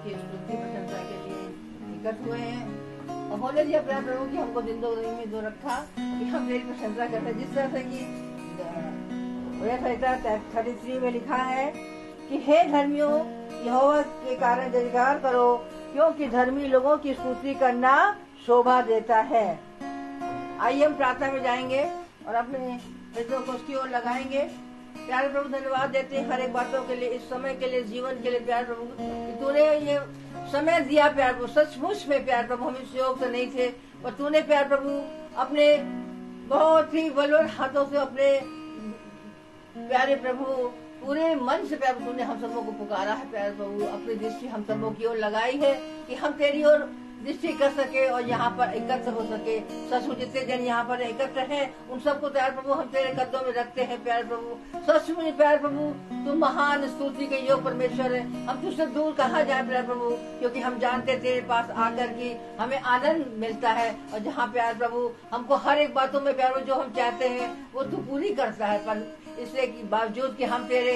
की स्तुति प्रशंसा के लिए एकत्र हुए हैं। और होने दिया प्यारे प्रभु की हमको जिंदगी में जो रखा कि हम तेरी प्रशंसा करते हैं, जिस तरह से कि 33 में लिखा है कि हे धर्मियों, यहोवा के कारण जयकार करो, क्योंकि धर्मी लोगों की स्तुति करना शोभा देता है। आइए हम प्रार्थना में जाएंगे और अपने हृदयों को उसकी ओर लगाएंगे। प्यारे प्रभु धन्यवाद देते हैं हर एक बातों के लिए, इस समय के लिए, जीवन के लिए। प्यारे प्रभु तूने ये समय दिया प्यारे प्रभु, सचमुच में प्यारे प्रभु हम इस योग से नहीं थे, पर तूने प्यारे प्रभु अपने बहुत ही बलवान हाथों से अपने प्यारे प्रभु पूरे मन से प्यारे तूने हम सबों को पुकारा है प्यारे प्रभु। अपनी दृष्टि हम सबों की ओर लगाई है कि हम तेरी ओर दृष्टि कर सके और यहाँ पर एकत्र हो सके। सचमुच जितने जन यहाँ पर एकत्र हैं उन सबको प्यारे प्रभु हम तेरे कदमों में रखते हैं प्यारे प्रभु। सचमुच प्यारे प्रभु तू महान स्तुति के योग परमेश्वर है। हम तुझसे दूर कहाँ जाए प्यारे प्रभु, क्योंकि हम जानते तेरे पास आकर की हमें आनंद मिलता है। और जहाँ प्यारे प्रभु हमको हर एक बातों में प्यारे जो हम चाहते हैं वो तू पूरी करता है। पर इसलिए कि बावजूद कि हम तेरे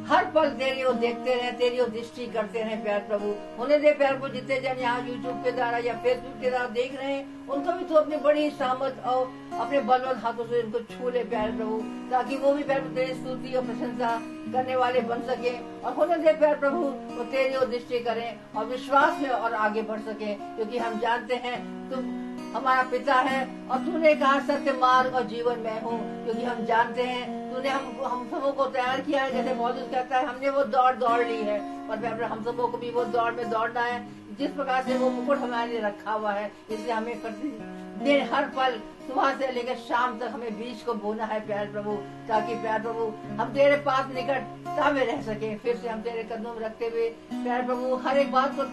हर पल तेरी ओर देखते रहे, तेरी ओर दृष्टि करते रहे प्यार प्रभु। होने दे प्यार प्रभु जितने जन यहाँ यूट्यूब के द्वारा या फेसबुक के द्वारा देख रहे हैं उनको भी तो अपनी बड़ी सामर्थ और अपने बलवंत हाथों से इनको छू ले प्यार प्रभु, ताकि वो भी प्यार तेरी स्तुति और प्रशंसा करने वाले बन सके। और होने दे प्यार प्रभु वो तेरी ओर दृष्टि करें और विश्वास में और आगे बढ़ सके, क्योंकि हम जानते हैं तुम हमारा पिता है और तूने कहा सत्य मार्ग और जीवन में हूँ। क्योंकि हम जानते हैं तूने हम सबों को तैयार किया है, जैसे पौलुस कहता है हमने वो दौड़ ली है, पर हम सबों को भी वो दौड़ में दौड़ना है जिस प्रकार से वो मुकुट हमारे लिए रखा हुआ है। इसलिए हमें प्रतिदिन हर पल सुबह से लेकर शाम तक हमें बीज को बोना है प्यार प्रभु, ताकि प्यार प्रभु हम तेरे पास निकटता में रह सके। फिर से हम तेरे कदमों में रखते हुए प्यार प्रभु हर एक बात को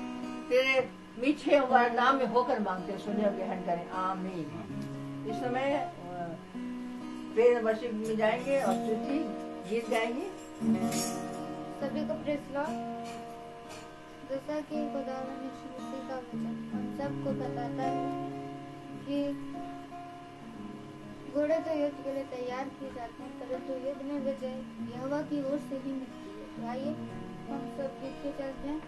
तेरे मीठे हमारे नाम में होकर मांगते, सुने और ग्रहण करें, आमीन। इस समय प्रेयर वर्शिप में जाएंगे और स्तुति गीत गाएंगे। सभी को प्रेज़ लॉर्ड। जैसा कि खुदावंद यीशु मसीह का वचन हम सबको बताता है कि घोड़े तो युद्ध के लिए तैयार किए जाते हैं, परंतु युद्ध में विजय यहोवा की ओर से ही मिलती है। तो आइए हम सब गीत के चलते हैं।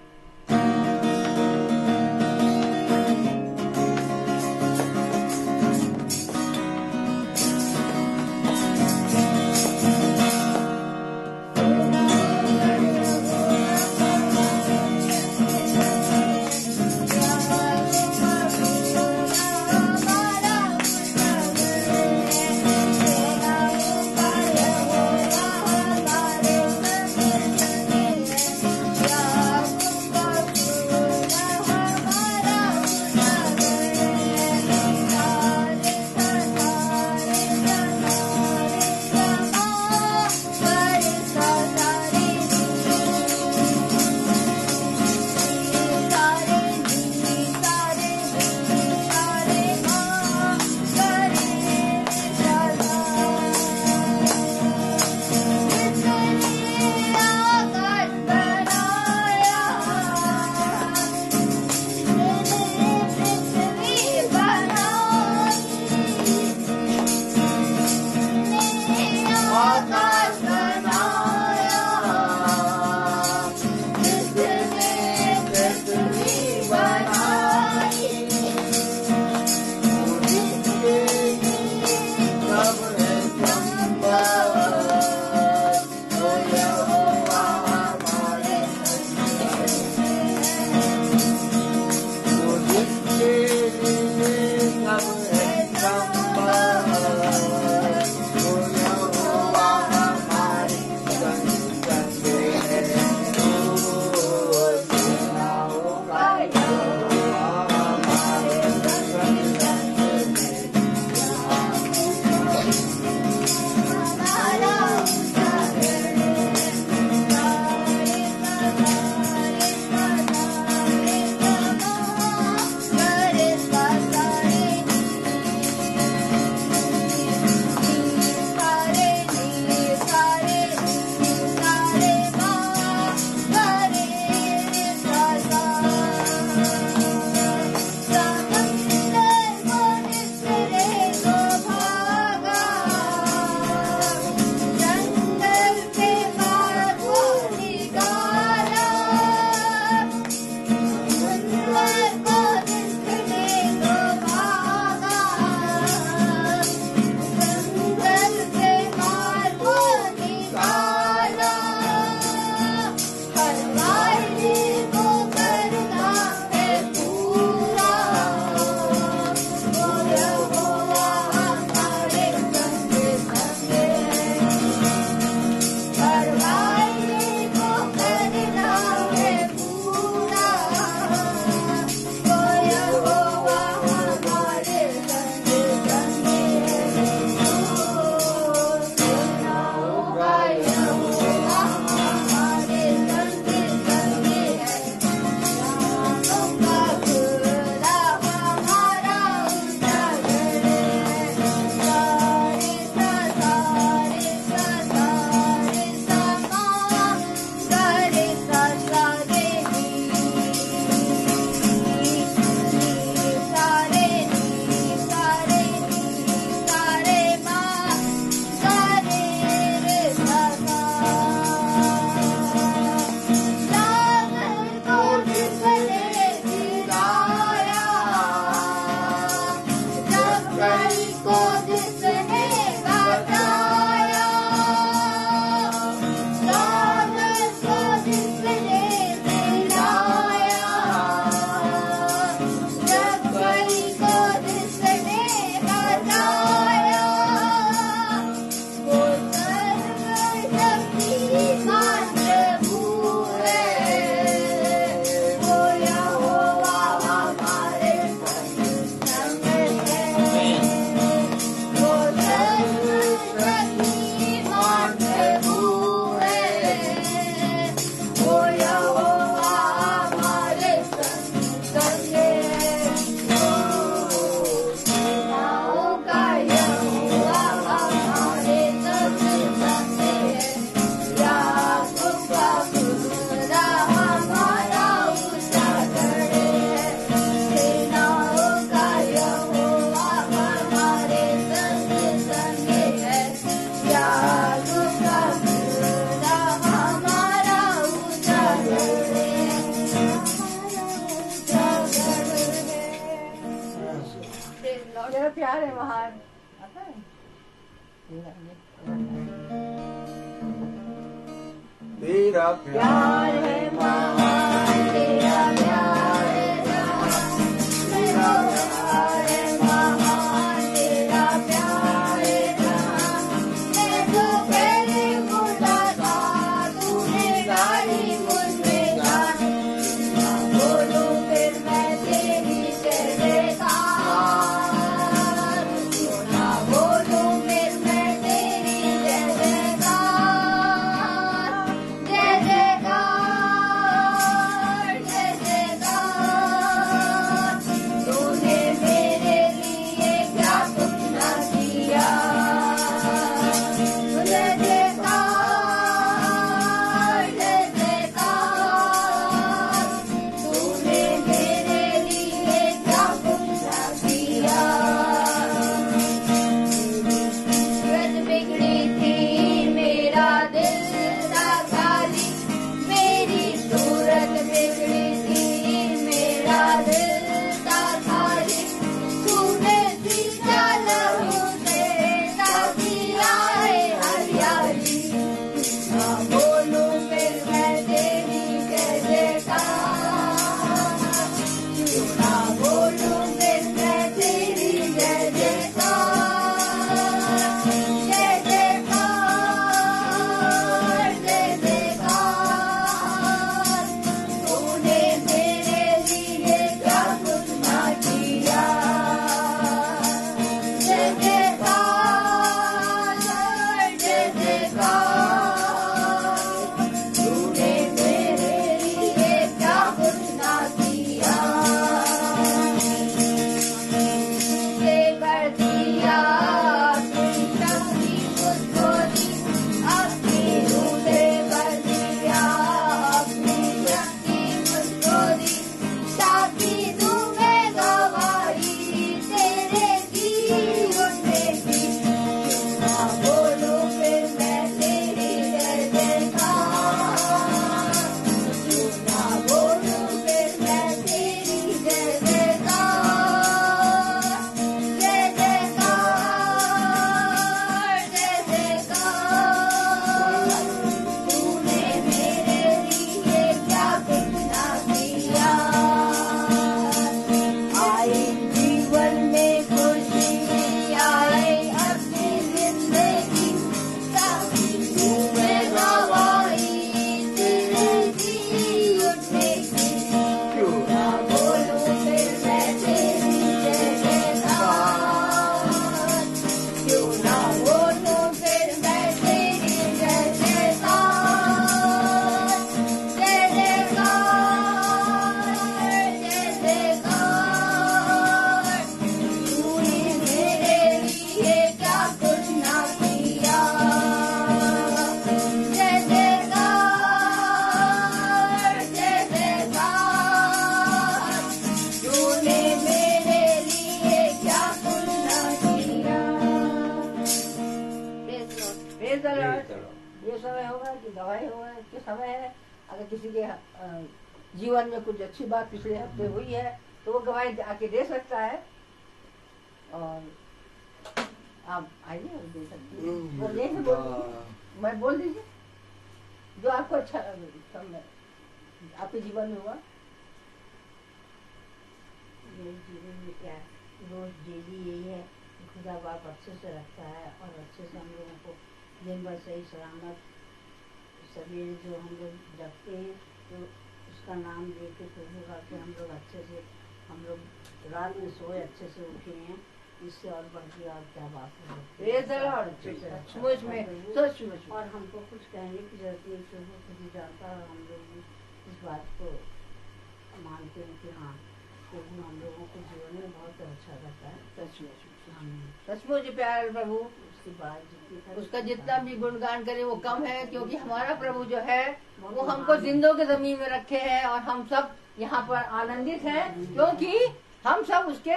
तेरा प्यार है महान। आता है? तेरा प्यार है महान, तेरा प्यार है महान, तेरा प्यार है महान, तेरा प्यार है महान। मैं तो पहले मुर्दा था, तूने गाली मुझ में जान। बोलूं फिर मैं तेरी जय जयकार, क्यों ना बोलूं फिर मैं तेरी जय जयकार। जय जयकार, जय जयकार। तूने मेरे लिए क्या कुछ ना किया। जय जयकार, जय जयकार। तूने मेरे लिए क्या कुछ ना किया। सूरत बिगड़ी थी, मेरा दिल था खाली। मेरी सूरत बिगड़ी थी, मेरा दिल था खाली। तूने सींचा लहू से ताकि आए हरियाली। ना बोलूं फिर मैं तेरी जय जयकार, क्यों ना बोलूं फिर मैं तेरी जय जयकार। जय जयकार, जय जयकार। तूने मेरे लिए क्या कुछ ना किया। जय जयकार, जय जयकार। तूने मेरे लिए क्या कुछ ना किया। तुझे कर दिया अपनी शक्ति मुझको दी, अपनी रूह से कर दिया अपनी शक्ति मुझको दी। ताकि दूं मैं गवाही तेरे जीवन की। क्यों ना बोलूं फिर मैं तेरी जय जयकार, क्यों ना बोलूं फिर मैं तेरी जय जयकार। जय जयकार, जय जयकार। तूने मेरे लिए क्या कुछ ना किया। आए जीवन में खुशी, आए अपनी जिंदगी। ताकि दूं मैं गवाही तेरे जीवन की। क्यों ना बोलूं फिर मैं तेरी जय जयकार, क्यों ना बोलूं फिर मैं तेरी जय जयकार। जय जयकार, जय जयकार। तूने मेरे लिए क्या कुछ ना किया। जय जयकार, जय जयकार। तूने मेरे लिए क्या कुछ ना किया। Praise the Lord. ये समय होगा कि गवाही होगा कि समय है। अगर किसी के जीवन में कुछ अच्छी बात पिछले हफ्ते हुई है तो वो गवाही आके दे सकता है। और आप आइए और दे सकते हैं। बोलिए से बोलिए, मैं बोल दीजिए जो आपको अच्छा लगे समय आपके जीवन में हुआ। मेरे जीवन में क्या रोज डेली यही है कि खुदा बाप अच्छे से रखता है और अच्छे से हम लोगों को दिन भर सही सलामत सवेरे जो हम लोग जगते हैं तो उसका नाम लेके प्रभु का के हम लोग अच्छे से हम लोग रात में सोए अच्छे से उठे हैं। इससे और बढ़ के और क्या बात है। Praise the Lord. सचमुच में, सचमुच में। और हमको कुछ कहने की जरूरत नहीं, प्रभु खुद ही जानता है। हम लोग भी इस बात को मानते हैं कि हाँ प्रभु हम लोगों को जीवन में बहुत अच्छा करता है। सचमुच हम सचमुच प्यारे प्रभु, उसकी बात जितनी करें, उसका जितना भी गुणगान करे वो कम है, क्योंकि हमारा प्रभु जो है वो हमको जिंदों के जमीन में रखे हैं और हम सब यहाँ पर आनंदित हैं क्योंकि हम सब उसके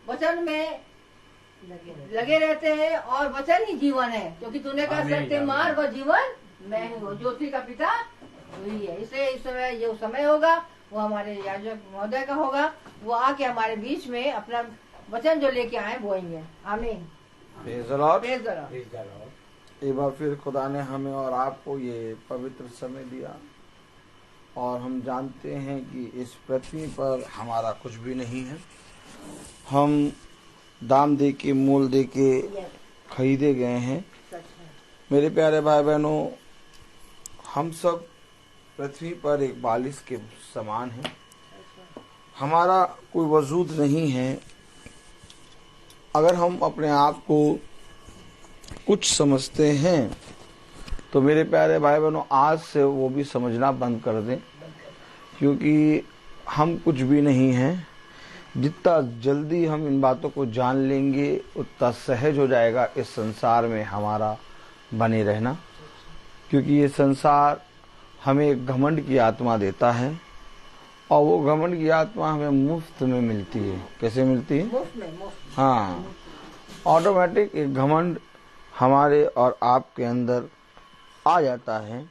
वचन में लगे रहते हैं और वचन ही जीवन है। क्योंकि तूने कहा सत्य मार्ग और जीवन मैं ही हूँ। ज्योति का पिता हुई है। इसलिए इस समय जो समय होगा वो हमारे याजक महोदय का होगा, वो आके हमारे बीच में अपना वचन जो लेके आए बोएंगे। आमीन। Praise the Lord। Praise the Lord. Praise the Lord। एक बार फिर खुदा ने हमें और आपको ये पवित्र समय दिया, और हम जानते हैं कि इस पृथ्वी पर हमारा कुछ भी नहीं है। हम दाम दे के, मोल दे के खरीदे गए हैं। मेरे प्यारे भाई बहनों, हम सब पृथ्वी पर एक बालिश के समान हैं। हमारा कोई वजूद नहीं है। अगर हम अपने आप को कुछ समझते हैं तो मेरे प्यारे भाई बहनों, आज से वो भी समझना बंद कर दें, क्योंकि हम कुछ भी नहीं हैं। जितना जल्दी हम इन बातों को जान लेंगे उतना सहज हो जाएगा इस संसार में हमारा बने रहना, क्योंकि ये संसार हमें एक घमंड की आत्मा देता है, और वो घमंड की आत्मा हमें मुफ्त में मिलती है। कैसे मिलती है? मुफ्त। हाँ, ऑटोमेटिक एक घमंड हमारे और आपके अंदर आ जाता है,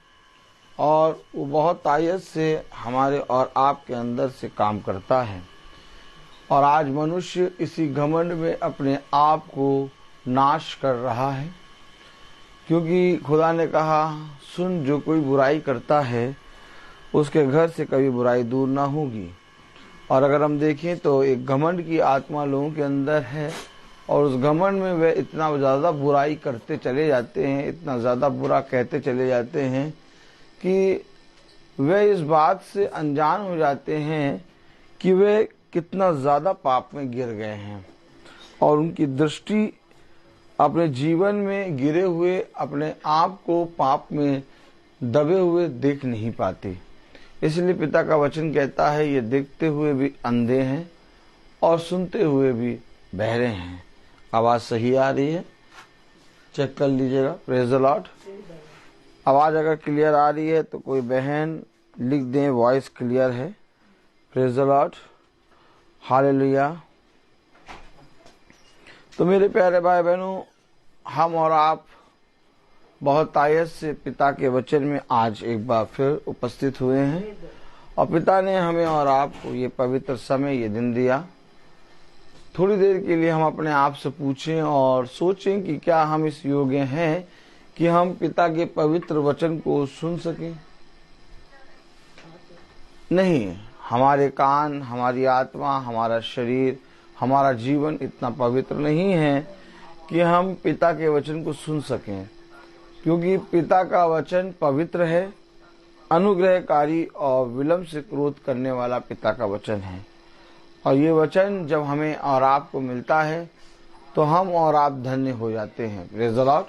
और वो बहुत तायत से हमारे और आपके अंदर से काम करता है। और आज मनुष्य इसी घमंड में अपने आप को नाश कर रहा है, क्योंकि खुदा ने कहा, सुन, जो कोई बुराई करता है उसके घर से कभी बुराई दूर ना होगी। और अगर हम देखें तो एक घमंड की आत्मा लोगों के अंदर है, और उस घमंड में वे इतना ज़्यादा बुराई करते चले जाते हैं, इतना ज़्यादा बुरा कहते चले जाते हैं कि वे इस बात से अनजान हो जाते हैं कि वे कितना ज़्यादा पाप में गिर गए हैं, और उनकी दृष्टि अपने जीवन में गिरे हुए अपने आप को पाप में दबे हुए देख नहीं पाती। इसलिए पिता का वचन कहता है, ये देखते हुए भी अंधे हैं और सुनते हुए भी बहरे हैं। आवाज सही आ रही है? चेक कर लीजिएगा। Praise the Lord. आवाज अगर क्लियर आ रही है तो कोई बहन लिख दें, वॉइस क्लियर है। Praise the Lord. हालेलुया। तो मेरे प्यारे भाई बहनों, हम और आप बहुत तायत से पिता के वचन में आज एक बार फिर उपस्थित हुए हैं, और पिता ने हमें और आपको ये पवित्र समय, ये दिन दिया। थोड़ी देर के लिए हम अपने आप से पूछें और सोचें कि क्या हम इस योग्य हैं कि हम पिता के पवित्र वचन को सुन सकें। नहीं, हमारे कान, हमारी आत्मा, हमारा शरीर, हमारा जीवन इतना पवित्र नहीं है कि हम पिता के वचन को सुन सकें, क्योंकि पिता का वचन पवित्र है, अनुग्रहकारी और विलंब से क्रोध करने वाला पिता का वचन है। और ये वचन जब हमें और आपको मिलता है तो हम और आप धन्य हो जाते हैं। Praise the Lord.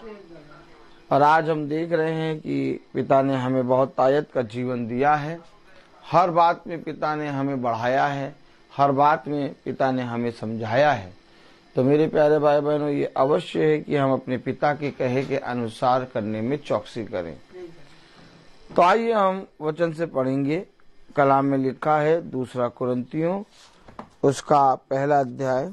और आज हम देख रहे हैं कि पिता ने हमें बहुत तायत का जीवन दिया है। हर बात में पिता ने हमें बढ़ाया है, हर बात में पिता ने हमें समझाया है। तो मेरे प्यारे भाई बहनों, ये अवश्य है कि हम अपने पिता के कहे के अनुसार करने में चौकसी करें। तो आइए हम वचन से पढ़ेंगे। कलाम में लिखा है 2 कुरिन्थियों उसका पहला अध्याय,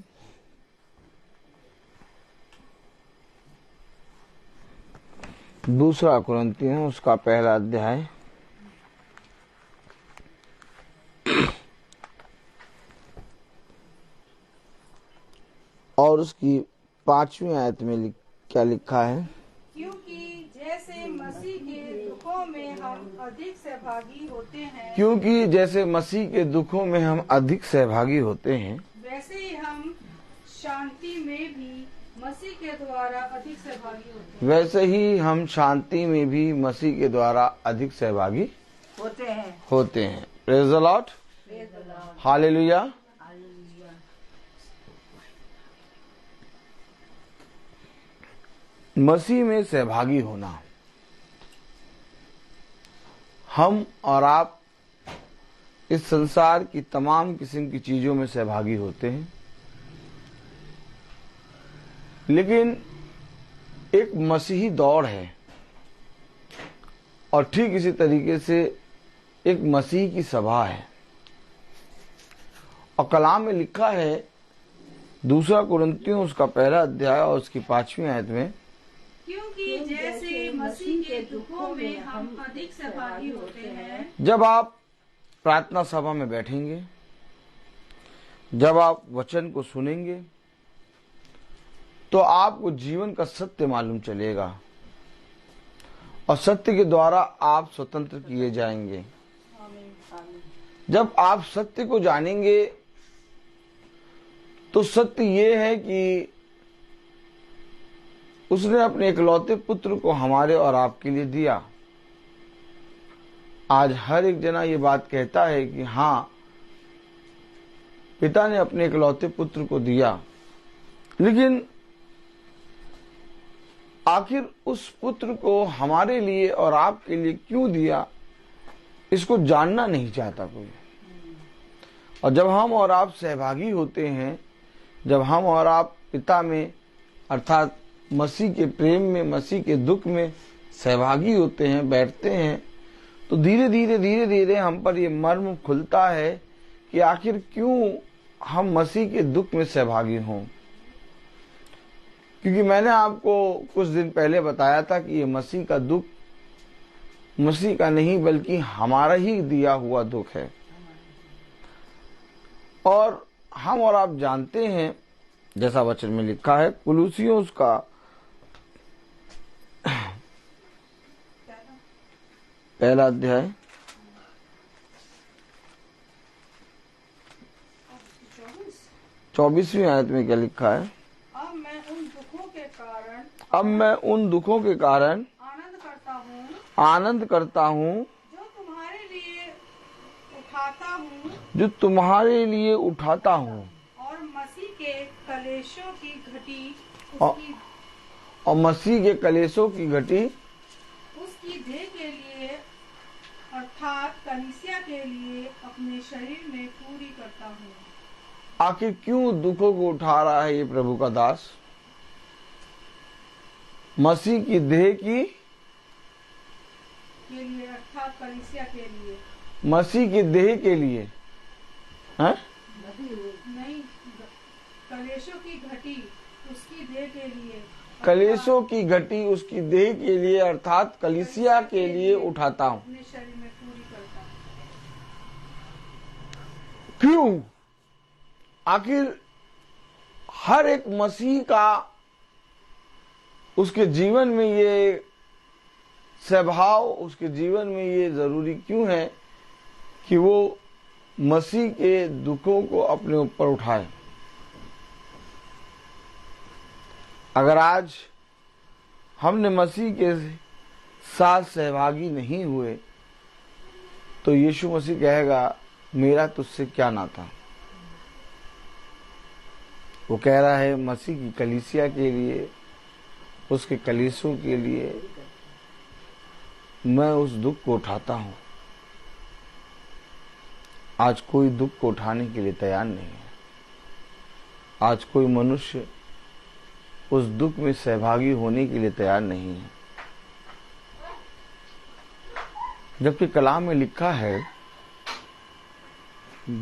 दूसरा कुरिन्थियों उसका पहला अध्याय और उसकी 5वीं आयत में क्या लिखा है? क्योंकि जैसे मसीह के दुखों में हम अधिक सहभागी होते हैं, क्योंकि जैसे मसीह के दुखों में हम अधिक सहभागी होते हैं, वैसे ही हम शांति में भी मसीह के द्वारा अधिक सहभागी होते हैं। वैसे ही हम शांति में भी मसीह के द्वारा अधिक सहभागी होते हैं। Praise the Lord. हालेलुया। मसीह में सहभागी होना, हम और आप इस संसार की तमाम किस्म की चीजों में सहभागी होते हैं, लेकिन एक मसीही दौड़ है, और ठीक इसी तरीके से एक मसीह की सभा है। और कलाम में लिखा है 2 कुरिन्थियों उसका पहला अध्याय और उसकी 5वीं आयत में, क्योंकि जैसे मसीह के दुखों में हम अधिक सहभागी होते हैं। जब आप प्रार्थना सभा में बैठेंगे, जब आप वचन को सुनेंगे, तो आपको जीवन का सत्य मालूम चलेगा और सत्य के द्वारा आप स्वतंत्र किए जाएंगे। जब आप सत्य को जानेंगे तो सत्य ये है कि उसने अपने इकलौते पुत्र को हमारे और आपके लिए दिया। आज हर एक जना ये बात कहता है कि हाँ, पिता ने अपने इकलौते पुत्र को दिया, लेकिन आखिर उस पुत्र को हमारे लिए और आपके लिए क्यों दिया, इसको जानना नहीं चाहता कोई। और जब हम और आप सहभागी होते हैं, जब हम और आप पिता में अर्थात मसीह के प्रेम में, मसीह के दुख में सहभागी होते हैं, बैठते हैं, तो धीरे धीरे हम पर ये मर्म खुलता है कि आखिर क्यों हम मसीह के दुख में सहभागी हों। क्योंकि मैंने आपको कुछ दिन पहले बताया था कि ये मसीह का दुख मसीह का नहीं बल्कि हमारा ही दिया हुआ दुख है। और हम और आप जानते हैं, जैसा वचन में लिखा है, कुलुसियों उसका पहला अध्याय 24वीं आयत में क्या लिखा है? अब मैं उन दुखों के कारण आनंद करता हूँ जो तुम्हारे लिए उठाता हूँ और मसीह के कलेशों की घटी उसकी देह के लिए अर्थात कलीसिया के लिए अपने शरीर में पूरी करता हूँ। आखिर क्यों दुखों को उठा रहा है ये प्रभु का दास? मसीह की देह के लिए अर्थात कलीसिया के लिए, मसीह की देह के लिए है? नहीं, कलेशों की घटी उसकी देह के लिए, कलेशों की घटी उसकी देह के लिए अर्थात कलीसिया के लिए उठाता हूँ। अपने शरीर में पूरी करता हूँ। क्यों? आखिर हर एक मसीह का उसके जीवन में ये स्वभाव, उसके जीवन में ये जरूरी क्यों है कि वो मसीह के दुखों को अपने ऊपर उठाए? अगर आज हमने मसीह के साथ सहभागी नहीं हुए तो यीशु मसीह कहेगा, मेरा तुझसे क्या नाता। वो कह रहा है मसीह की कलीसिया के लिए, उसके कलीसियों के लिए मैं उस दुख को उठाता हूं। आज कोई दुख को उठाने के लिए तैयार नहीं है। आज कोई मनुष्य उस दुख में सहभागी होने के लिए तैयार नहीं है। जबकि कलाम में लिखा है,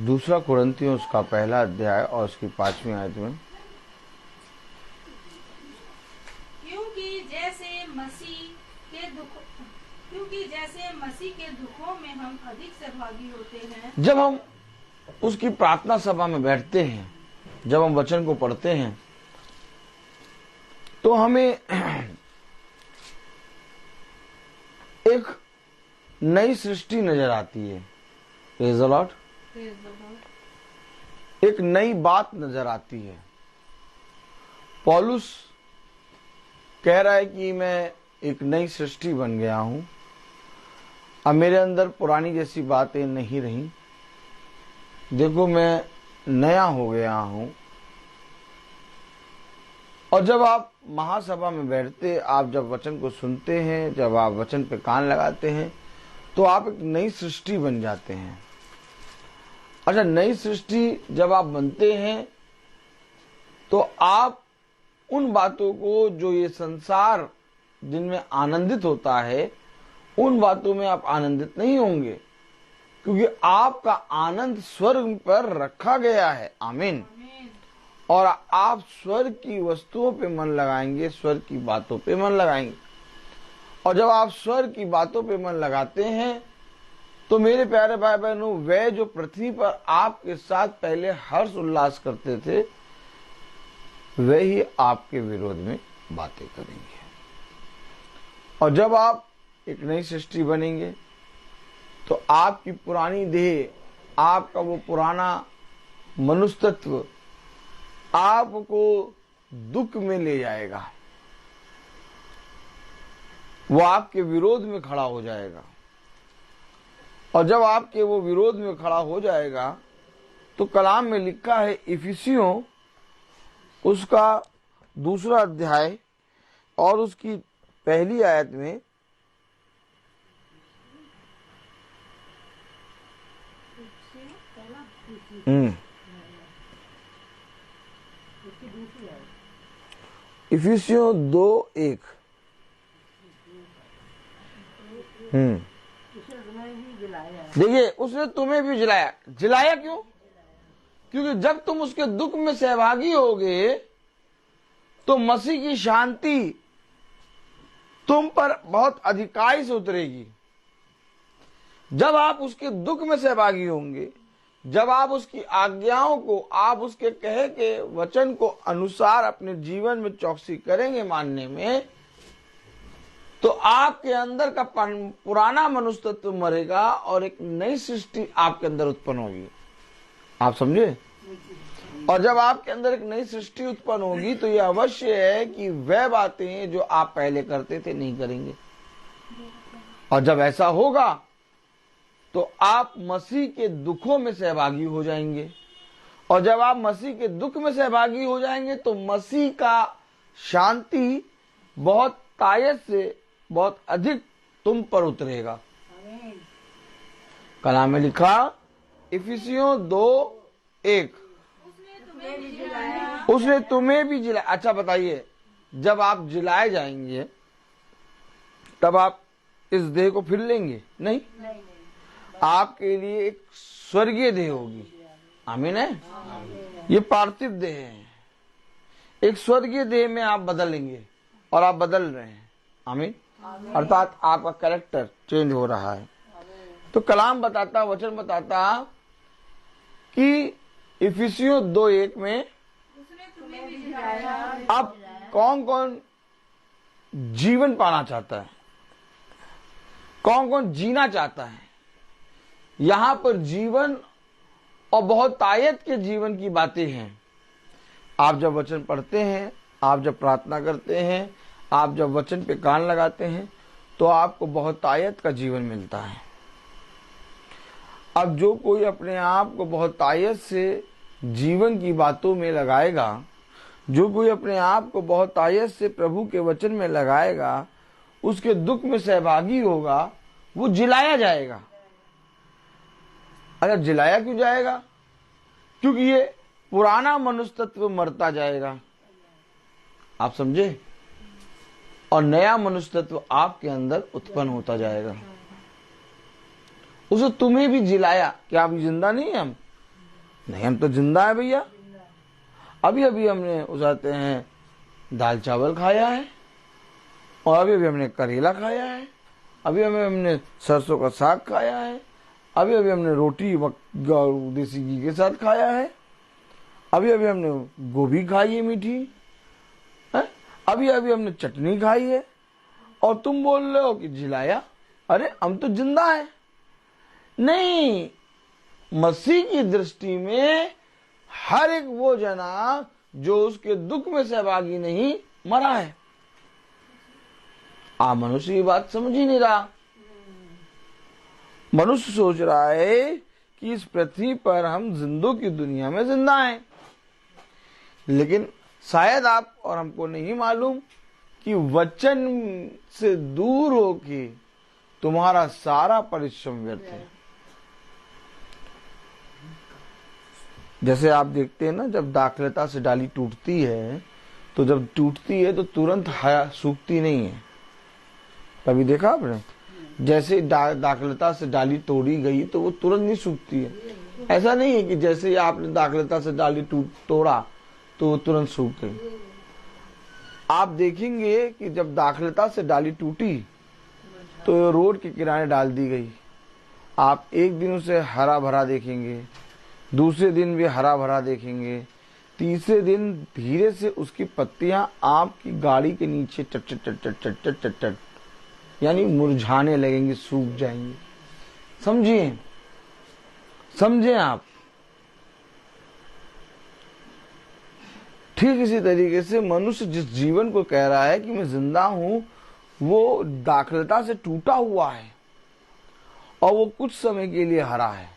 2 कुरिन्थियों उसका पहला अध्याय और उसकी 5वीं आयत में, क्योंकि जैसे मसीह के दुखों में हम अधिक सहभागी होते हैं। जब हम उसकी प्रार्थना सभा में बैठते हैं, जब हम वचन को पढ़ते हैं, तो हमें एक नई सृष्टि नजर आती है। Praise the Lord. एक नई बात नजर आती है। पौलुस कह रहा है कि मैं एक नई सृष्टि बन गया हूं। अब मेरे अंदर पुरानी जैसी बातें नहीं रही। देखो, मैं नया हो गया हूं। और जब आप महासभा में बैठते, आप जब वचन को सुनते हैं, जब आप वचन पे कान लगाते हैं, तो आप एक नई सृष्टि बन जाते हैं। अच्छा, नई सृष्टि जब आप बनते हैं तो आप उन बातों को जो ये संसार जिनमें आनंदित होता है, उन बातों में आप आनंदित नहीं होंगे, क्योंकि आपका आनंद स्वर्ग पर रखा गया है। आमीन। और आप स्वर्ग की वस्तुओं पे मन लगाएंगे, स्वर्ग की बातों पे मन लगाएंगे। और जब आप स्वर्ग की बातों पे मन लगाते हैं तो मेरे प्यारे भाई बहनों, वे जो पृथ्वी पर आपके साथ पहले हर्ष उल्लास करते थे, वे ही आपके विरोध में बातें करेंगे। और जब आप एक नई सृष्टि बनेंगे तो आपकी पुरानी देह, आपका वो पुराना मनुष्य तत्व आपको दुख में ले जाएगा, वो आपके विरोध में खड़ा हो जाएगा। और जब आपके वो विरोध में खड़ा हो जाएगा तो कलाम में लिखा है इफिसियों उसका 2 अध्याय और उसकी 1 आयत में, इफिसियों 2:1। देखिए, उसने तुम्हें भी जिलाया। जिलाया क्यों? क्योंकि जब तुम उसके दुख में सहभागी होगे तो मसीह की शांति तुम पर बहुत अधिकाई से उतरेगी। जब आप उसके दुख में सहभागी होंगे, जब आप उसकी आज्ञाओं को, आप उसके कहे के वचन को अनुसार अपने जीवन में चौकसी करेंगे मानने में, तो आपके अंदर का पुराना मनुष्य तत्व मरेगा और एक नई सृष्टि आपके अंदर उत्पन्न होगी। आप समझे? और जब आपके अंदर एक नई सृष्टि उत्पन्न होगी तो यह अवश्य है कि वह बातें जो आप पहले करते थे नहीं करेंगे। और जब ऐसा होगा तो आप मसीह के दुखों में सहभागी हो जाएंगे। और जब आप मसीह के दुख में सहभागी हो जाएंगे तो मसीह का शांति बहुत तायत से, बहुत अधिक तुम पर उतरेगा। कलाम में लिखा इफिसियों 2:1, उसने तुम्हें भी जिलाया। अच्छा बताइए, जब आप जिलाए जाएंगे तब आप इस देह को फिर लेंगे? नहीं। आपके लिए एक स्वर्गीय देह होगी। आमीन है। ये पार्थिव देह है, एक स्वर्गीय देह में आप बदलेंगे और आप बदल रहे हैं। आमीन। अर्थात आपका कैरेक्टर चेंज हो रहा है। तो कलाम बताता, वचन बताता कि इफिसियों 2:1 में अब कौन कौन जीवन पाना चाहता है, कौन कौन जीना चाहता है। यहां पर जीवन और बहुत तायत के जीवन की बातें हैं। आप जब वचन पढ़ते हैं, आप जब प्रार्थना करते हैं, आप जब वचन पे कान लगाते हैं तो आपको बहुत तायत का जीवन मिलता है। अब जो कोई अपने आप को बहुत तायत से जीवन की बातों में लगाएगा, जो कोई अपने आप को बहुत तायत से प्रभु के वचन में लगाएगा, उसके दुख में सहभागी होगा, वो जिलाया जाएगा। अगर जिलाया क्यों जाएगा? क्योंकि ये पुराना मनुष्य तत्व मरता जाएगा। आप समझे? और नया मनुष्य तत्व आपके अंदर उत्पन्न होता जाएगा। उसे तुम्हें भी जिलाया। क्या अभी जिंदा नहीं है हम? नहीं, हम तो जिंदा है भैया। अभी अभी हमने उजाते हैं दाल चावल खाया है, और अभी अभी हमने करेला खाया है, अभी अभी हमने सरसों का साग खाया है, अभी अभी हमने रोटी देसी घी के साथ खाया है, अभी अभी हमने गोभी खाई है मीठी है, अभी अभी हमने चटनी खाई है, और तुम बोल रहे हो कि जिलाया। अरे हम तो जिंदा है। नहीं, मसीह की दृष्टि में हर एक वो जना जो उसके दुख में सहभागी नहीं, मरा है। आप मनुष्य की बात समझ ही नहीं रहा। मनुष्य सोच रहा है कि इस पृथ्वी पर हम जिंदों की दुनिया में जिंदा हैं, लेकिन शायद आप और हमको नहीं मालूम कि वचन से दूर होके तुम्हारा सारा परिश्रम व्यर्थ है। जैसे आप देखते हैं ना, जब दाखलता से डाली टूटती है तो जब टूटती है तो तुरंत सूखती नहीं है। कभी देखा आपने? जैसे दाखलता से डाली तोड़ी गई तो वो तुरंत नहीं सूखती है। ऐसा नहीं है कि जैसे ही आपने दाखलता से डाली तोड़ा तो वो तुरंत सूख गई। आप देखेंगे कि जब दाखलता से डाली टूटी तो ये रोड के किनारे डाल दी गई। आप एक दिन उसे हरा भरा देखेंगे, दूसरे दिन भी हरा भरा देखेंगे, तीसरे दिन धीरे से उसकी पत्तियां आपकी गाड़ी के नीचे टट टट टट टट टट टट टट टट यानी मुरझाने लगेंगी, सूख जाएंगी। समझिए, समझे आप। ठीक इसी तरीके से मनुष्य जिस जीवन को कह रहा है कि मैं जिंदा हूं, वो दाखलता से टूटा हुआ है और वो कुछ समय के लिए हरा है।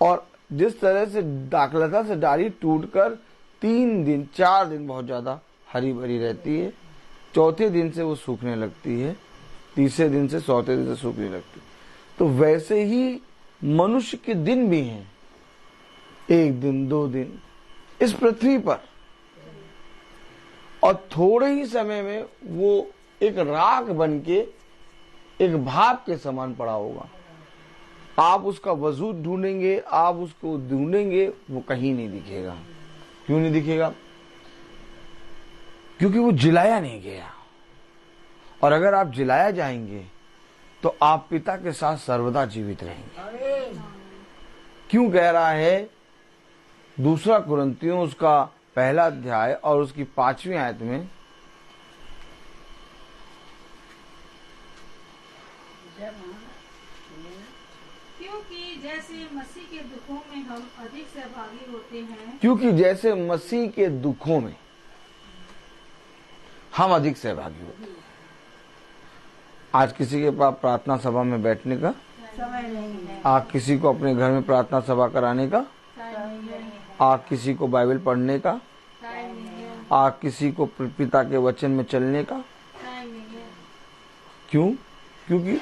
और जिस तरह से दाखलता से डाली टूटकर 3 दिन 4 दिन बहुत ज्यादा हरी भरी रहती है, चौथे दिन से वो सूखने लगती है, तीसरे दिन से चौथे दिन से सूखने लगती है। तो वैसे ही मनुष्य के दिन भी हैं, 1 दिन 2 दिन इस पृथ्वी पर, और थोड़े ही समय में वो एक राख बन के एक भाप के समान पड़ा होगा। आप उसका वजूद ढूंढेंगे, आप उसको ढूंढेंगे, वो कहीं नहीं दिखेगा। क्यों नहीं दिखेगा? क्योंकि वो जिलाया नहीं गया। और अगर आप जिलाया जाएंगे तो आप पिता के साथ सर्वदा जीवित रहेंगे। क्यों कह रहा है 2 कुरिन्थियों उसका 1 अध्याय और उसकी 5वीं आयत में, क्योंकि जैसे मसीह के दुखों में हम अधिक सहभागी होते हैं, क्योंकि जैसे मसीह के दुखों में हम अधिक सहभागी होते हैं। आज किसी के पास प्रार्थना सभा में बैठने का समय नहीं है, आज किसी को अपने घर में प्रार्थना सभा कराने का, आज किसी को बाइबल पढ़ने का, आज किसी को पिता के वचन में चलने का। क्यों? क्योंकि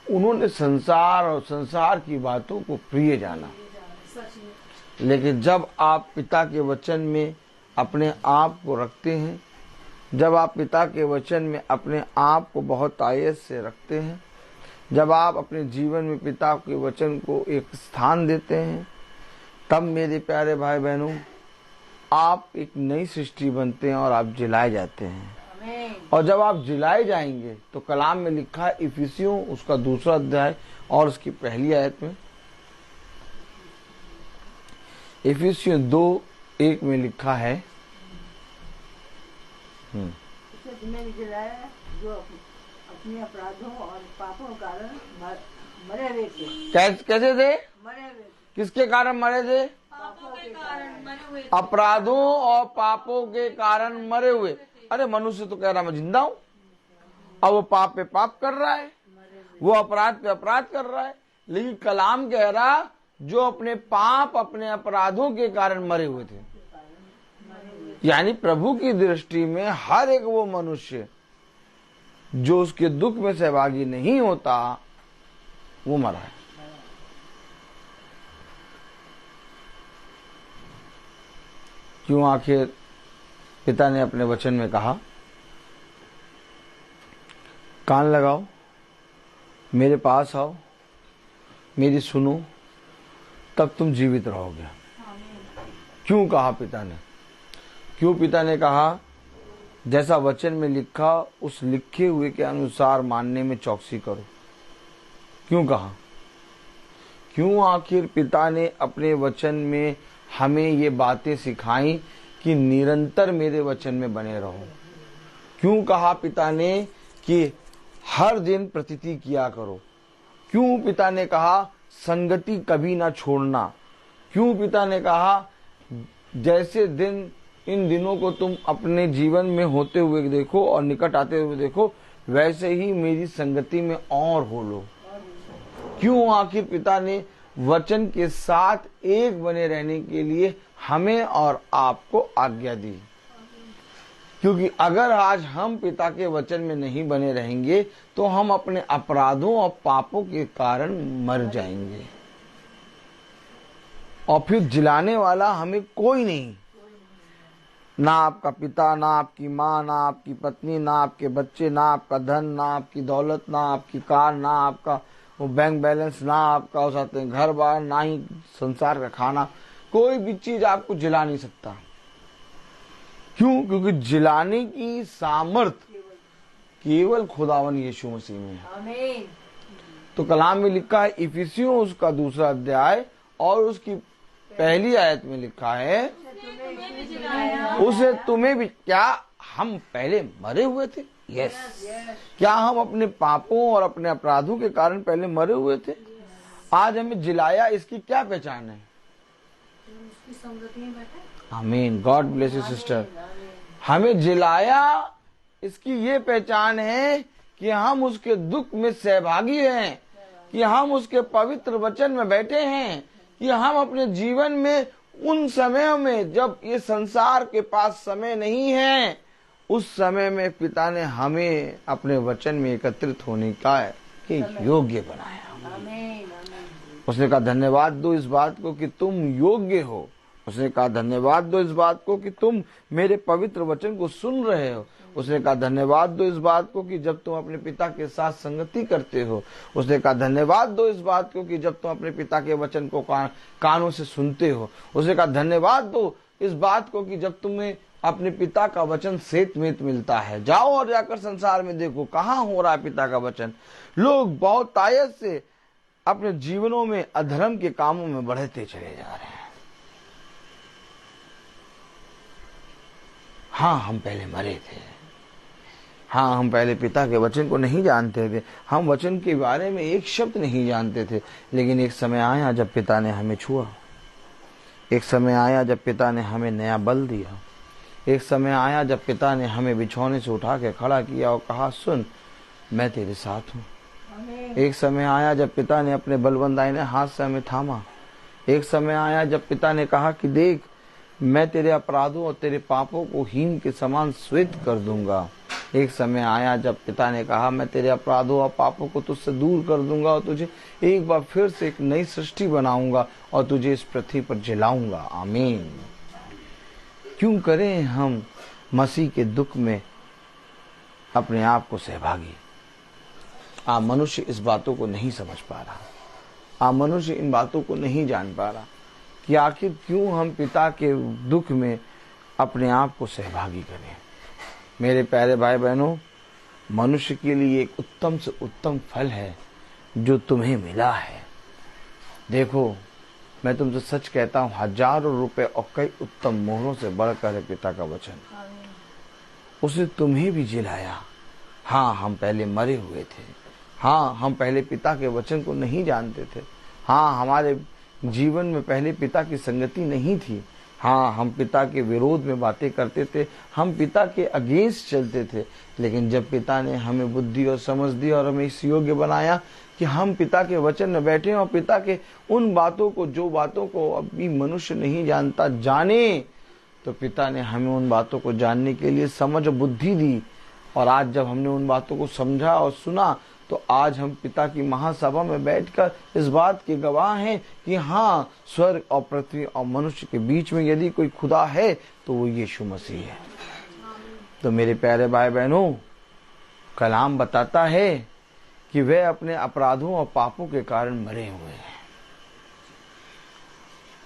उन्होंने संसार और संसार की बातों को प्रिय जाना। लेकिन जब आप पिता के वचन में अपने आप को रखते हैं, जब आप पिता के वचन में अपने आप को बहुत आयत से रखते हैं, जब आप अपने जीवन में पिता के वचन को एक स्थान देते हैं, तब मेरे प्यारे भाई बहनों आप एक नई सृष्टि बनते हैं और आप जिलाए जाते हैं। और जब आप जिलाए जाएंगे तो कलाम में लिखा है, इफिसियों उसका 2 अध्याय और उसकी 1 आयत में, इफिसियों 2:1 में लिखा है, उसे तुम्हें जिलाया जो अपने अपराधों और पापों के कारण मरे हुए थे। कैसे थे? मरे हुए थे। किसके कारण मरे थे? पापों के कारण मरे हुए थे। अपराधों और पापों के कारण मरे हुए। अरे मनुष्य तो कह रहा मैं जिंदा हूं, अब वो पाप पे पाप कर रहा है, वो अपराध पे अपराध कर रहा है। लेकिन कलाम कह रहा जो अपने पाप अपने अपराधों के कारण मरे हुए थे। यानी प्रभु की दृष्टि में हर एक वो मनुष्य जो उसके दुख में सहभागी नहीं होता वो मरा है। क्यों? आखिर पिता ने अपने वचन में कहा, कान लगाओ, मेरे पास आओ, मेरी सुनो, तब तुम जीवित रहोगे। क्यों कहा पिता ने? क्यों पिता ने कहा? जैसा वचन में लिखा उस लिखे हुए के अनुसार मानने में चौकसी करो। क्यों कहा? क्यों आखिर पिता ने अपने वचन में हमें ये बातें सिखाई कि निरंतर मेरे वचन में बने रहो? क्यों कहा पिता ने कि हर दिन प्रतीति किया करो? क्यों पिता ने कहा संगति कभी ना छोड़ना? क्यों पिता ने कहा जैसे दिन इन दिनों को तुम अपने जीवन में होते हुए देखो और निकट आते हुए देखो, वैसे ही मेरी संगति में और हो लो? क्यों आखिर पिता ने वचन के साथ एक बने रहने के लिए हमें और आपको आज्ञा दी? क्योंकि अगर आज हम पिता के वचन में नहीं बने रहेंगे तो हम अपने अपराधों और पापों के कारण मर जाएंगे और फिर जिलाने वाला हमें कोई नहीं। ना आपका पिता, ना आपकी माँ, ना आपकी पत्नी, ना आपके बच्चे, ना आपका धन, ना आपकी दौलत, ना आपकी कार, ना आपका वो बैंक बैलेंस, ना आपका हो सकते घर बार, ना ही संसार का खाना, कोई भी चीज आपको जिला नहीं सकता। क्यों? क्योंकि जिलाने की सामर्थ्य केवल खुदावन यीशु मसीह में है। आमीन। तो कलाम में लिखा है इफिसियों उसका 2 अध्याय और उसकी पहली आयत में लिखा है उसे तुम्हें भी। क्या हम पहले मरे हुए थे? यस। क्या हम अपने पापों और अपने अपराधों के कारण पहले मरे हुए थे? आज हमें जिलाया, इसकी क्या पहचान है? आमीन। God bless you sister. हमें जिलाया, इसकी ये पहचान है कि हम उसके दुख में सहभागी हैं, कि हम उसके पवित्र वचन में बैठे हैं, कि हम अपने जीवन में उन समयों में जब ये संसार के पास समय नहीं है, उस समय में पिता ने हमें अपने वचन में एकत्रित होने का योग्य बनाया। उसने कहा धन्यवाद दो इस बात को कि तुम योग्य हो। उसने कहा धन्यवाद दो इस बात को कि तुम मेरे पवित्र वचन को सुन रहे हो। उसने कहा धन्यवाद दो इस बात को कि जब तुम अपने पिता के साथ संगति करते हो। उसने कहा धन्यवाद दो इस बात को कि जब तुम अपने पिता के वचन को कानों से सुनते हो। उसने कहा धन्यवाद दो इस बात को कि जब तुम्हें अपने पिता का वचन सेतमेत मिलता है। जाओ और जाकर संसार में देखो कहाँ हो रहा है पिता का वचन। लोग बहुत तायत से अपने जीवनों में अधर्म के कामों में बढ़ते चले जा रहे हैं। हाँ, हम पहले मरे थे। हाँ, हम पहले पिता के वचन को नहीं जानते थे। हम वचन के बारे में एक शब्द नहीं जानते थे। लेकिन एक समय आया जब पिता ने हमें छुआ। एक समय आया जब पिता ने हमें नया बल दिया। एक समय आया जब पिता ने हमें बिछौने से उठा के खड़ा किया और कहा सुन, मैं तेरे साथ हूँ। एक समय आया जब पिता ने अपने बलवंत दाहिने हाथ से हमें थामा। एक समय आया जब पिता ने कहा कि देख, मैं तेरे अपराधों और तेरे पापों को हिम के समान श्वेत कर दूंगा। एक समय आया जब पिता ने कहा मैं तेरे अपराधों और पापों को तुझसे दूर कर दूंगा और तुझे एक बार फिर से एक नई सृष्टि बनाऊंगा और तुझे इस पृथ्वी पर जिलाऊंगा। आमीन। क्यों करें हम मसीह के दुख में अपने आप को सहभागी? मनुष्य इस बातों को नहीं समझ पा रहा। मनुष्य इन बातों को नहीं जान पा रहा कि आखिर क्यों हम पिता के दुख में अपने आप को सहभागी करें। मेरे प्यारे भाई बहनों, मनुष्य के लिए एक उत्तम से उत्तम फल है जो तुम्हें मिला है। देखो, मैं तुमसे सच कहता हूँ, हजारों रुपए और कई उत्तम मोहरों से बढ़कर है पिता का वचन। उसने तुम्हें भी जिलाया। हाँ, हम पहले मरे हुए थे। हाँ, हम पहले पिता के वचन को नहीं जानते थे। हाँ, हमारे जीवन में पहले पिता की संगति नहीं थी। हाँ, हम पिता के विरोध में बातें करते थे। हम पिता के अगेंस्ट चलते थे। लेकिन जब पिता ने हमें बुद्धि और समझ दी और हमें इस योग्य बनाया कि हम पिता के वचन में बैठे और पिता के उन बातों को, जो बातों को अभी मनुष्य नहीं जानता, जाने, तो पिता ने हमें उन बातों को जानने के लिए समझ और बुद्धि दी। और आज जब हमने उन बातों को समझा और सुना, तो आज हम पिता की महासभा में बैठकर इस बात के गवाह हैं कि हाँ, स्वर्ग और पृथ्वी और मनुष्य के बीच में यदि कोई खुदा है तो वो यीशु मसीह है। तो मेरे प्यारे भाई बहनों, कलाम बताता है कि वे अपने अपराधों और पापों के कारण मरे हुए हैं।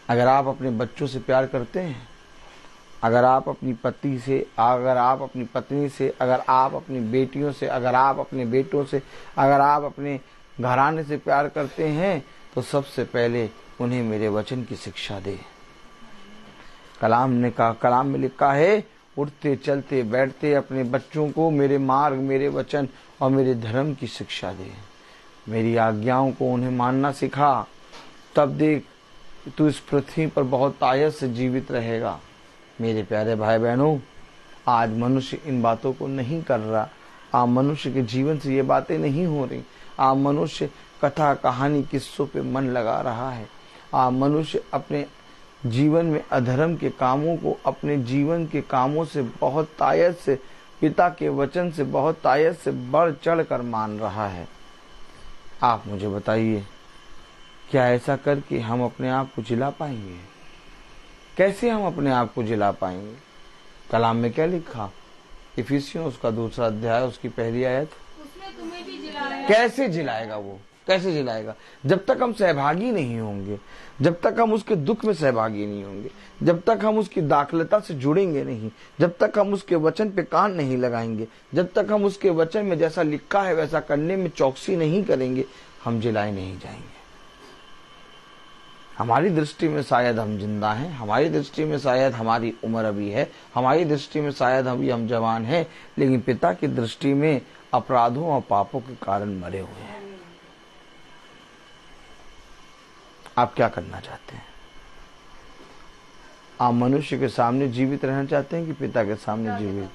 अगर आप अपने बच्चों से प्यार करते हैं, अगर आप अपनी पति से, अगर आप अपनी पत्नी से, अगर आप अपनी बेटियों से, अगर आप अपने बेटों से, अगर आप अपने घराने से प्यार करते हैं, तो सबसे पहले उन्हें मेरे वचन की शिक्षा दे। कलाम में लिखा है, उठते चलते बैठते अपने बच्चों को मेरे मार्ग, मेरे वचन और मेरे धर्म की शिक्षा दे। मेरी आज्ञाओं को उन्हें मानना सिखा, तब देख तू इस पृथ्वी पर बहुत आयत से जीवित रहेगा। मेरे प्यारे भाई बहनों, आज मनुष्य इन बातों को नहीं कर रहा। मनुष्य के जीवन से ये बातें नहीं हो रही। मनुष्य कथा कहानी किस्सों पे मन लगा रहा है। मनुष्य अपने जीवन में अधर्म के कामों को अपने जीवन के कामों से बहुत तायत से, पिता के वचन से बहुत तायत से बढ़ चढ़ कर मान रहा है। आप मुझे बताइए, क्या ऐसा करके हम अपने आप को जिला पाएंगे? कैसे हम अपने आप को जिला पाएंगे? कलाम में क्या लिखा? इफिसियों उसका 2 अध्याय उसकी पहली आयत। उसने तुम्हें भी जिलाया। कैसे जिलाएगा वो? कैसे जिलाएगा? जब तक हम सहभागी नहीं होंगे, जब तक हम उसके दुख में सहभागी नहीं होंगे, जब तक हम उसकी दाखलता से जुड़ेंगे नहीं, जब तक हम उसके वचन पे कान नहीं लगाएंगे, जब तक हम उसके वचन में जैसा लिखा है वैसा करने में चौकसी नहीं करेंगे, हम जिलाए नहीं जाएंगे। हमारी दृष्टि में शायद हम जिंदा हैं, हमारी दृष्टि में शायद हमारी उम्र अभी है, हमारी दृष्टि में शायद अभी हम जवान हैं, लेकिन पिता की दृष्टि में अपराधों और पापों के कारण मरे हुए हैं। आप क्या करना चाहते हैं? आप मनुष्य के सामने जीवित रहना चाहते हैं कि पिता के सामने जीवित?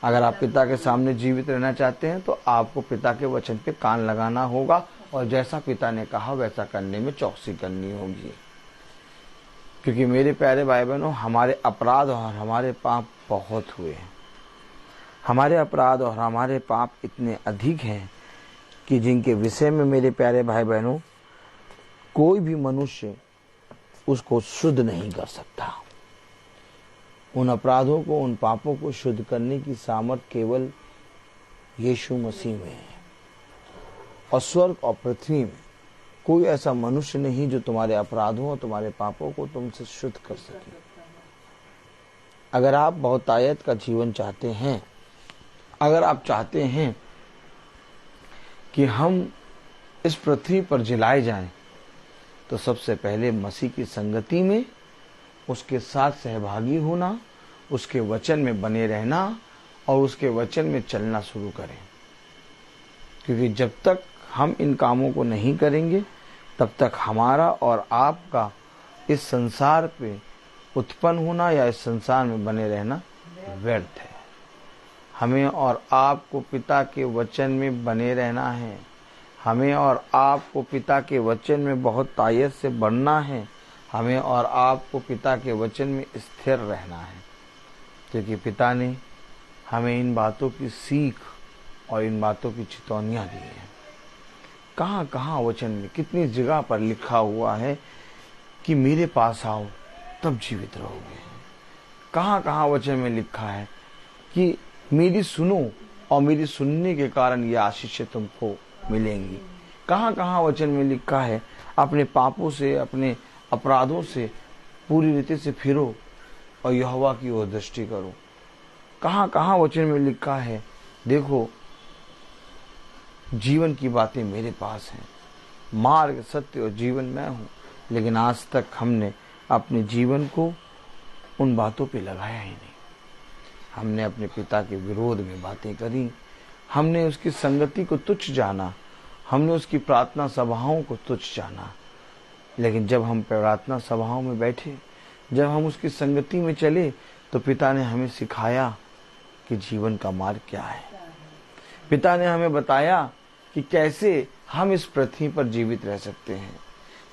अगर आप पिता के सामने जीवित रहना चाहते हैं तो आपको पिता के वचन पे कान लगाना होगा और जैसा पिता ने कहा वैसा करने में चौकसी करनी होगी। क्योंकि मेरे प्यारे भाई बहनों, हमारे अपराध और हमारे पाप बहुत हुए हैं। हमारे अपराध और हमारे पाप इतने अधिक हैं कि जिनके विषय में मेरे प्यारे भाई बहनों कोई भी मनुष्य उसको शुद्ध नहीं कर सकता। उन अपराधों को, उन पापों को शुद्ध करने की सामर्थ केवल यीशु मसीह में है। और स्वर्ग और पृथ्वी में कोई ऐसा मनुष्य नहीं जो तुम्हारे अपराधों और तुम्हारे पापों को तुमसे शुद्ध कर सके। अगर आप बहुतायत का जीवन चाहते हैं, अगर आप चाहते हैं कि हम इस पृथ्वी पर जिलाए जाएं, तो सबसे पहले मसीह की संगति में उसके साथ सहभागी होना, उसके वचन में बने रहना और उसके वचन में चलना शुरू करें। क्योंकि जब तक हम इन कामों को नहीं करेंगे तब तक हमारा और आपका इस संसार पे उत्पन्न होना या इस संसार में बने रहना व्यर्थ है। हमें और आपको पिता के वचन में बने रहना है। हमें और आपको पिता के वचन में बहुत तायत से बढ़ना है। हमें और आपको पिता के वचन में स्थिर रहना है, क्योंकि पिता ने हमें इन बातों की सीख और इन बातों की चेतावनियां दी हैं। कहाँ कहाँ वचन में, कितनी जगह पर लिखा हुआ है कि मेरे पास आओ तब जीवित रहोगे। कहाँ कहाँ वचन में लिखा है कि मेरी सुनो और मेरी सुनने के कारण ये आशीषें तुमको मिलेंगी। कहाँ कहाँ वचन में लिखा है अपने पापों से, अपने अपराधों से पूरी रीति से फिरो और यहोवा की ओर दृष्टि करो। कहाँ कहाँ वचन में लिखा है देखो जीवन की बातें मेरे पास हैं, मार्ग, सत्य और जीवन मैं हूँ। लेकिन आज तक हमने अपने जीवन को उन बातों पे लगाया ही नहीं। हमने अपने पिता के विरोध में बातें करी, हमने उसकी संगति को तुच्छ जाना, हमने उसकी प्रार्थना सभाओं को तुच्छ जाना। लेकिन जब हम प्रार्थना सभाओं में बैठे, जब हम उसकी संगति में चले, तो पिता ने हमें सिखाया कि जीवन का मार्ग क्या है। पिता ने हमें बताया कि कैसे हम इस पृथ्वी पर जीवित रह सकते हैं।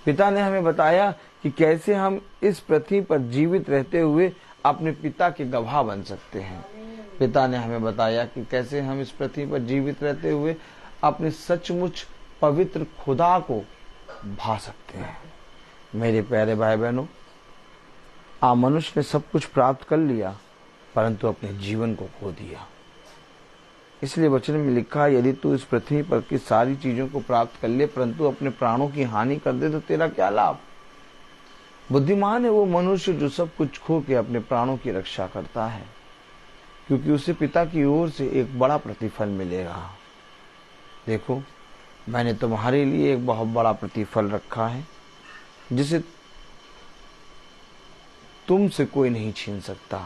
पिता ने हमें बताया कि कैसे हम इस पृथ्वी पर जीवित रहते हुए अपने पिता के गवाह बन सकते हैं। पिता ने हमें बताया कि कैसे हम इस पृथ्वी पर जीवित रहते हुए अपने सचमुच पवित्र खुदा को भा सकते हैं। मेरे प्यारे भाई बहनों, मनुष्य ने सब कुछ प्राप्त कर लिया परंतु अपने जीवन को खो दिया। इसलिए वचन में लिखा है, यदि तू इस पृथ्वी पर की सारी चीजों को प्राप्त कर ले परंतु अपने प्राणों की हानि कर दे तो तेरा क्या लाभ। बुद्धिमान है वो मनुष्य जो सब कुछ खो के अपने प्राणों की रक्षा करता है, क्योंकि उसे पिता की ओर से एक बड़ा प्रतिफल मिलेगा। देखो, मैंने तुम्हारे लिए एक बहुत बड़ा प्रतिफल रखा है जिसे तुमसे कोई नहीं छीन सकता।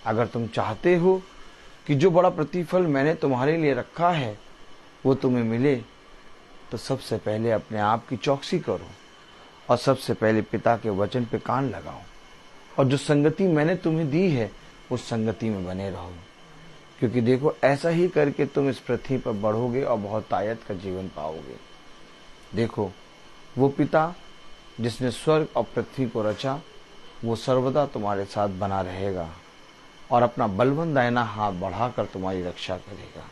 अगर तुम चाहते हो कि जो बड़ा प्रतिफल मैंने तुम्हारे लिए रखा है वो तुम्हें मिले, तो सबसे पहले अपने आप की चौकसी करो और सबसे पहले पिता के वचन पे कान लगाओ और जो संगति मैंने तुम्हें दी है उस संगति में बने रहो। क्योंकि देखो, ऐसा ही करके तुम इस पृथ्वी पर बढ़ोगे और बहुत तायत का जीवन पाओगे। देखो, वो पिता जिसने स्वर्ग और पृथ्वी को रचा वो सर्वदा तुम्हारे साथ बना रहेगा और अपना बलवंत दाहिना हाथ बढ़ाकर तुम्हारी रक्षा करेगा।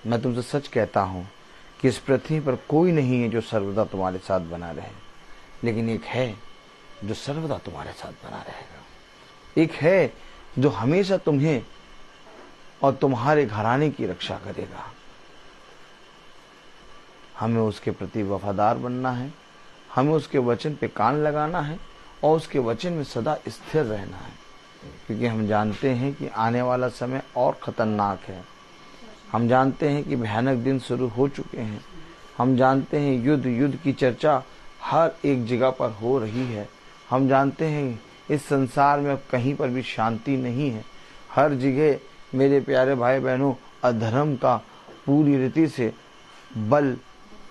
मैं तुमसे सच कहता हूं कि इस पृथ्वी पर कोई नहीं है जो सर्वदा तुम्हारे साथ बना रहे, लेकिन एक है जो सर्वदा तुम्हारे साथ बना रहेगा। एक है जो हमेशा तुम्हें और तुम्हारे घराने की रक्षा करेगा। हमें उसके प्रति वफादार बनना है, हमें उसके वचन पे कान लगाना है और उसके वचन में सदा स्थिर रहना है, क्योंकि हम जानते हैं कि आने वाला समय और खतरनाक है। हम जानते हैं कि भयानक दिन शुरू हो चुके हैं। हम जानते हैं युद्ध की चर्चा हर एक जगह पर हो रही है। हम जानते हैं इस संसार में अब कहीं पर भी शांति नहीं है। हर जगह मेरे प्यारे भाई बहनों अधर्म का पूरी रीति से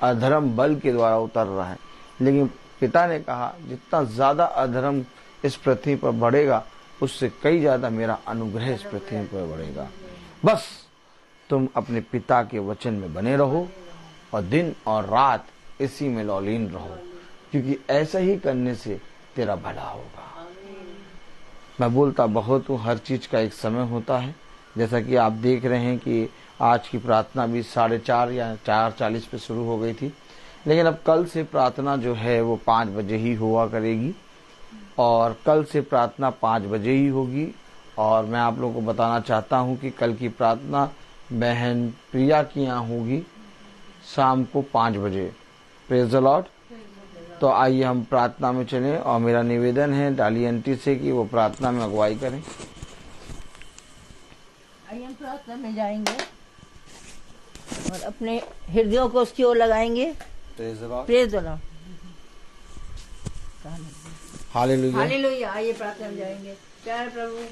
अधर्म बल के द्वारा उतर रहा है। लेकिन पिता ने कहा जितना ज्यादा अधर्म इस पृथ्वी पर बढ़ेगा उससे कई ज्यादा मेरा अनुग्रह इस पृथ्वी पर बढ़ेगा। बस तुम अपने पिता के वचन में बने रहो और दिन और रात इसी में लौलीन रहो, क्योंकि ऐसा ही करने से तेरा भला होगा। मैं बोलता बहुत हूँ, हर चीज का एक समय होता है। जैसा कि आप देख रहे हैं कि आज की प्रार्थना भी 4:30 या 4:40 पे शुरू हो गई थी, लेकिन अब कल से प्रार्थना जो है वो 5 बजे ही हुआ करेगी और कल से प्रार्थना 5 बजे ही होगी। और मैं आप लोगों को बताना चाहता हूँ कि कल की प्रार्थना बहन प्रिया की यहाँ होगी शाम को 5 बजे। Praise the Lord. तो आइए हम प्रार्थना में चलें और मेरा निवेदन है डाली आंटी से कि वो प्रार्थना में अगुवाई करें। आइए हम प्रार्थना में जाएंगे और अपने हृदयों को उसकी ओर लगाएंगे। Praise the Lord. Praise the Lord. Hallelujah. Hallelujah. आइए प्रार्थना में जाएंगे। प्यारे प्रभु,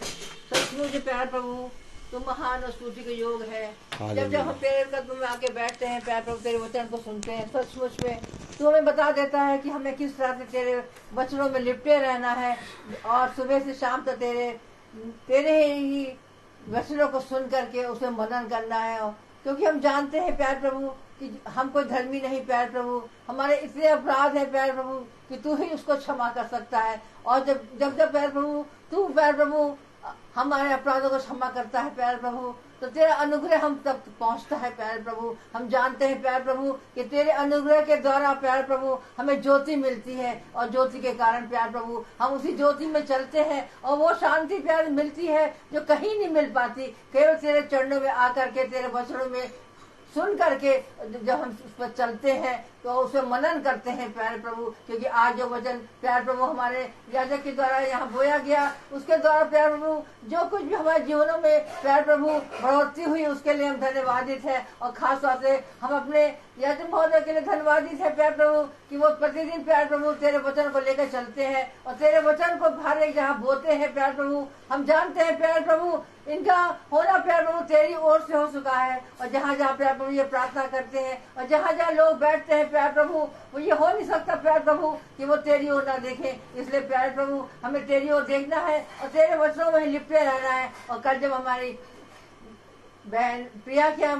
सचमुच प्यारे प्रभु, तुम महान और स्तुति के योग है। जब हम तेरे कदम में आके बैठते हैं प्यारे प्रभु, तेरे वचन को सुनते हैं, सचमुच में तू हमें बता देता है कि हमें किस तरह से तेरे वचनों में लिपटे रहना है और सुबह से शाम तक तेरे ही वचनों को सुन करके उसमें मनन करना है। क्योंकि हम जानते हैं प्यारे प्रभु कि हम कोई धर्मी नहीं प्यारे प्रभु, हमारे इतने अपराध है प्यारे प्रभु कि तू ही उसको क्षमा कर सकता है। और जब प्यारे प्रभु तू प्यारे प्रभु हमारे अपराधों को क्षमा करता है प्यारे प्रभु, तो तेरा अनुग्रह हम तक पहुंचता है प्यारे प्रभु। हम जानते हैं प्यारे प्रभु कि तेरे अनुग्रह के द्वारा प्यारे प्रभु हमें ज्योति मिलती है और ज्योति के कारण प्यारे प्रभु हम उसी ज्योति में चलते हैं और वो शांति प्यार मिलती है जो कहीं नहीं मिल पाती। केवल तेरे चरणों में आकर के तेरे वचनों में सुन करके जब हम उस पर चलते हैं तो उसे मनन करते हैं प्यारे प्रभु। क्योंकि आज जो वचन प्यारे प्रभु हमारे याजक के द्वारा यहाँ बोया गया, उसके द्वारा प्यारे प्रभु जो कुछ भी हमारे जीवनों में प्यारे प्रभु बढ़ोतरी हुई उसके लिए हम धन्यवादित है। और खास तौर से हम अपने याजक महोदय के लिए धन्यवादित है प्यारे प्रभु कि वो प्रतिदिन प्यारे प्रभु तेरे वचन को लेकर चलते हैं और तेरे वचन को हर एक जहाँ बोते हैं प्यारे प्रभु। हम जानते हैं प्यारे प्रभु इनका होना प्यारे प्रभु तेरी ओर से हो चुका है। और जहाँ जहाँ प्यारे प्रभु ये प्रार्थना करते हैं और जहाँ जहाँ लोग बैठते हैं प्यारे प्रभु, वो ये हो नहीं सकता प्यारे प्रभु कि वो तेरी ओर ना देखें। इसलिए प्यारे प्रभु हमें तेरी ओर देखना है और तेरे वचनों में लिपटे रहना है। और कल जब हमारी बहन प्रिया की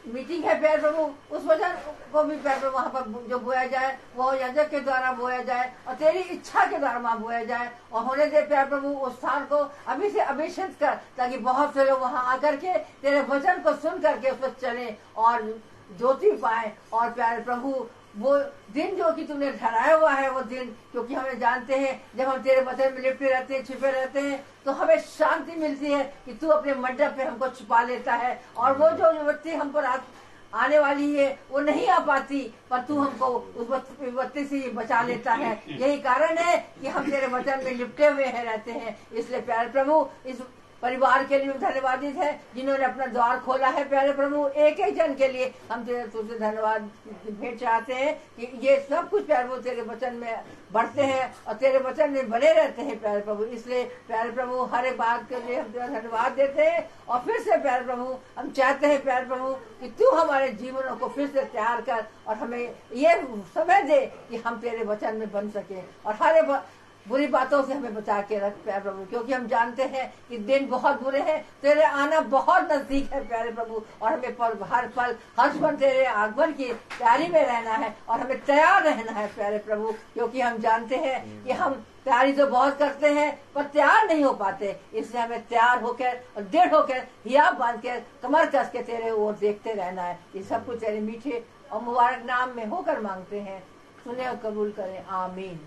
मीटिंग है प्यारे प्रभु, उस वचन को भी प्यारे प्रभु वहाँ पर जो बोया जाए वो याजक के द्वारा बोया जाए और तेरी इच्छा के द्वारा वहाँ बोया जाए। और होने दे प्यारे प्रभु उस स्थान को अभी से अभिषेक कर, ताकि बहुत से लोग वहाँ आकर के तेरे वचन को सुन करके उस पर चले और ज्योति पाए। और प्यारे प्रभु वो दिन जो कि तुमने ठहराया हुआ है वो दिन, क्योंकि हमें जानते हैं जब हम तेरे वचन में लिपटे रहते हैं, छिपे रहते हैं, तो हमें शांति मिलती है कि तू अपने मंडप पे हमको छुपा लेता है। और वो जो विपत्ति हम पर आने वाली है वो नहीं आ पाती, पर तू हमको उस विपत्ति से बचा लेता है। यही कारण है कि हम तेरे वचन में लिपटे हुए हैं रहते हैं। इसलिए प्यारे प्रभु इस परिवार के लिए धन्यवादित है जिन्होंने अपना द्वार खोला है प्यारे प्रभु। एक एक जन के लिए हम तुझसे धन्यवाद भेंट चाहते हैं कि ये सब कुछ प्यारे प्रभु तेरे वचन में बढ़ते हैं और तेरे वचन में बने रहते हैं प्यारे प्रभु। इसलिए प्यारे प्रभु हर एक बात के लिए हम तेरा धन्यवाद देते हैं। और फिर से प्यारे प्रभु हम चाहते हैं प्यारे प्रभु कि तू हमारे जीवनों को फिर से तैयार कर और हमें ये समय दे कि हम तेरे वचन में बन सके और हर बुरी बातों से हमें बचा के रख प्यारे प्रभु। क्योंकि हम जानते हैं कि दिन बहुत बुरे हैं, तेरे आना बहुत नजदीक है प्यारे प्रभु। और हमें हर पल हर क्षण तेरे आगमन की तैयारी में रहना है और हमें तैयार रहना है प्यारे प्रभु। क्योंकि हम जानते हैं कि हम तैयारी तो बहुत करते हैं पर तैयार नहीं हो पाते। इसलिए हमें तैयार होकर और दृढ़ होकर हियाब बांध कर कमर कस के तेरे ओर देखते रहना है। ये सब कुछ तेरे मीठे और मुबारक नाम में होकर मांगते हैं, सुने और कबूल करें, आमीन।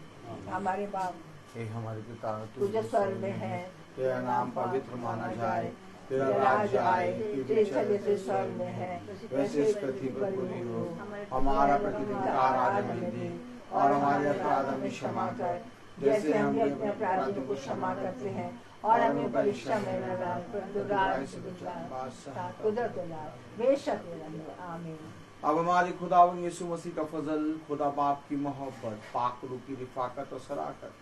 हमारे बाप हे हमारे पिता तू जो स्वर्ग में है, तेरा नाम पवित्र माना जाए, तेरा राज्य आए, तेरी इच्छा जैसे स्वर्ग में है वैसे इस पृथ्वी पर पूरी हो। हमारा प्रतिदिन का आज हमें दे, और हमारे अपराध हमें क्षमा कर जैसे हम भी अपने अपराधियों को क्षमा करते हैं, और हमें परीक्षा में न डाल परंतु राज्य से बचा, कुदरत लाए बेशक रहे। आमीन। अब हमारे खुदावन यीशु मसीह का फजल, खुदा बाप की मोहब्बत, पाक रूह की रिफाकत और शराकत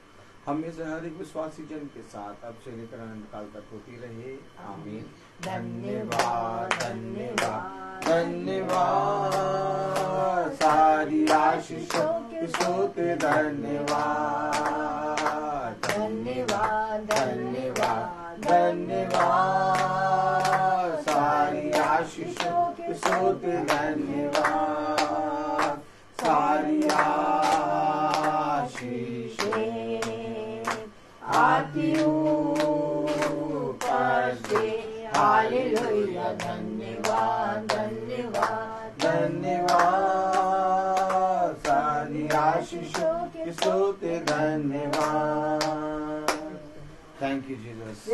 हम में से हर एक विश्वासी जन के साथ अब से लेकर अनंत काल तक होती रहे। आमीन। धन्यवाद धन्यवाद धन्यवाद, सारी आशीषों की स्तुति धन्यवाद धन्यवाद धन्यवाद धन्यवाद, सारी आशीषों की स्तुति धन्यवाद, सारी आती ऊपर से। हालेलुया। धन्यवाद धन्यवाद धन्यवाद, सारी आशीषों की स्तुति धन्यवाद। Thank you Jesus.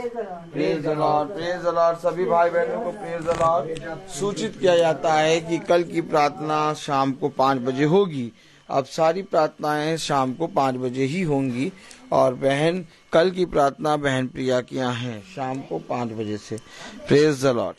Praise the Lord, praise the Lord. सभी भाई बहनों को प्रेज द लॉर्ड। सूचित किया जाता है कि कल की प्रार्थना शाम को 5 बजे होगी। अब सारी प्रार्थनाएं शाम को 5 बजे ही होंगी, और बहन कल की प्रार्थना बहन प्रिया की यहाँ है शाम को 5 बजे से। Praise the Lord.